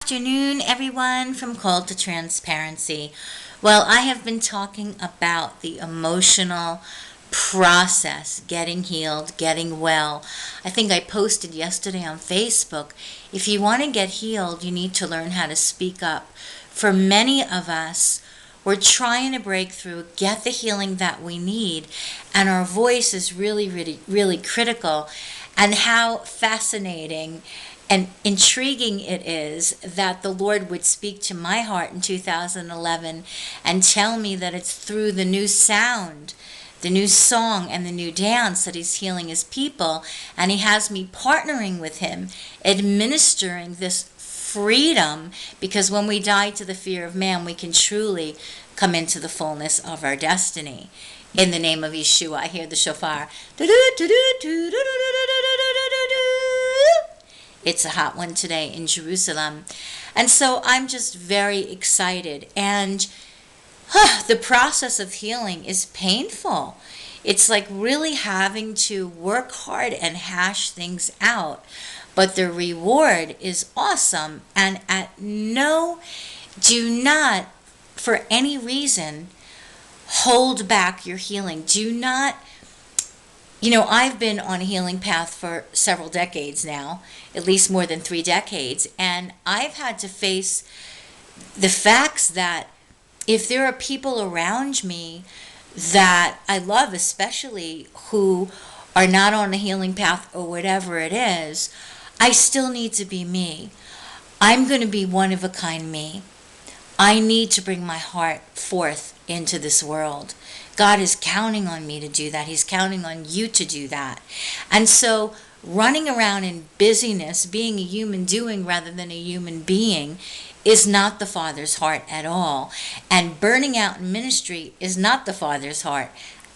Afternoon, everyone from Called to Transparency. Well, I have been talking about the emotional process, getting healed, getting well. I think I posted yesterday on Facebook, if you want to get healed, you need to learn how to speak up. For many of us, we're trying to break through, get the healing that we need, and our voice is really critical. And how fascinating and intriguing it is that the Lord would speak to my heart in 2011 and tell me that it's through the new sound, the new song, and the new dance that He's healing His people. And He has me partnering with Him, administering this freedom, because when we die to the fear of man, we can truly come into the fullness of our destiny. In the name of Yeshua, I hear the shofar. It's a hot one today in Jerusalem. And so I'm just very excited. And the process of healing is painful. It's like really having to work hard and hash things out. But the reward is awesome. And do not, for any reason, hold back your healing. Do not, I've been on a healing path for several decades now, at least more than 3 decades, and I've had to face the facts that if there are people around me that I love, especially who are not on a healing path or whatever it is, I still need to be me. I'm going to be one of a kind me. I need to bring my heart forth into this world. God is counting on me to do that. He's counting on you to do that. And so running around in busyness, being a human doing rather than a human being, is not the Father's heart at all. And burning out in ministry is not the Father's heart.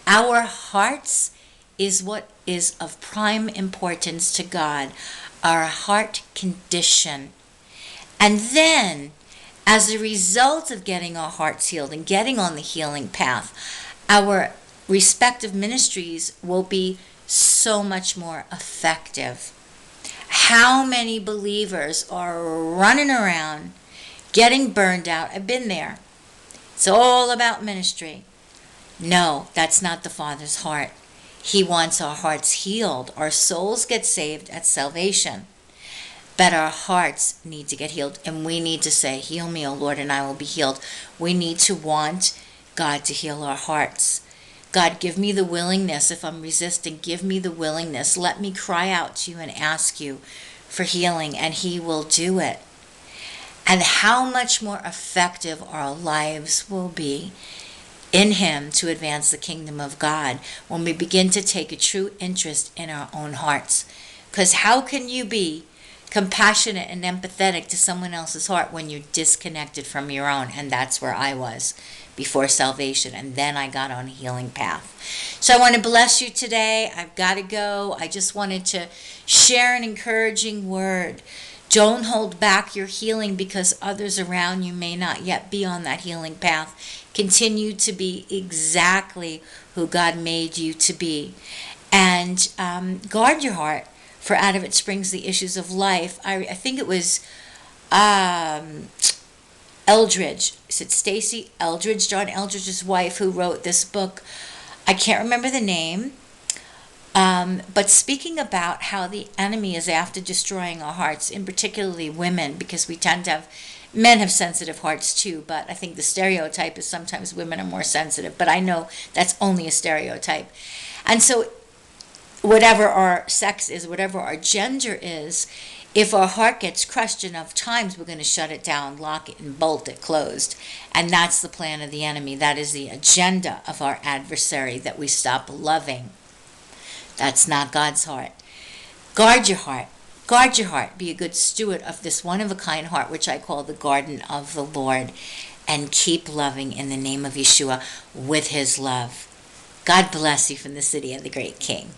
Our hearts is what is of prime importance to God, our heart condition. And then, as a result of getting our hearts healed and getting on the healing path, our respective ministries will be so much more effective. How many believers are running around getting burned out? I've been there. It's all about ministry. No, that's not the Father's heart. He wants our hearts healed. Our souls get saved at salvation. But our hearts need to get healed, and we need to say, "Heal me, O Lord, and I will be healed." We need to want God to heal our hearts. God, give me the willingness. If I'm resisting, give me the willingness. Let me cry out to you and ask you for healing, and He will do it. And how much more effective our lives will be in Him to advance the kingdom of God when we begin to take a true interest in our own hearts. Because how can you be compassionate and empathetic to someone else's heart when you're disconnected from your own? And that's where I was before salvation, and then I got on a healing path. So I want to bless you today. I've got to go. I just wanted to share an encouraging word. Don't hold back your healing because others around you may not yet be on that healing path. Continue to be exactly who God made you to be, and guard your heart, for out of it springs the issues of life. I think it was Eldridge. Is it Stacy Eldridge, John Eldridge's wife, who wrote this book? I can't remember the name. But speaking about how the enemy is after destroying our hearts, in particularly women, because we tend to have, men have sensitive hearts too, but I think the stereotype is sometimes women are more sensitive. But I know that's only a stereotype. And so whatever our sex is, whatever our gender is, if our heart gets crushed enough times, we're going to shut it down, lock it, and bolt it closed. And that's the plan of the enemy. That is the agenda of our adversary, that we stop loving. That's not God's heart. Guard your heart. Guard your heart. Be a good steward of this one-of-a-kind heart, which I call the garden of the Lord. And keep loving in the name of Yeshua with His love. God bless you from the city of the great King.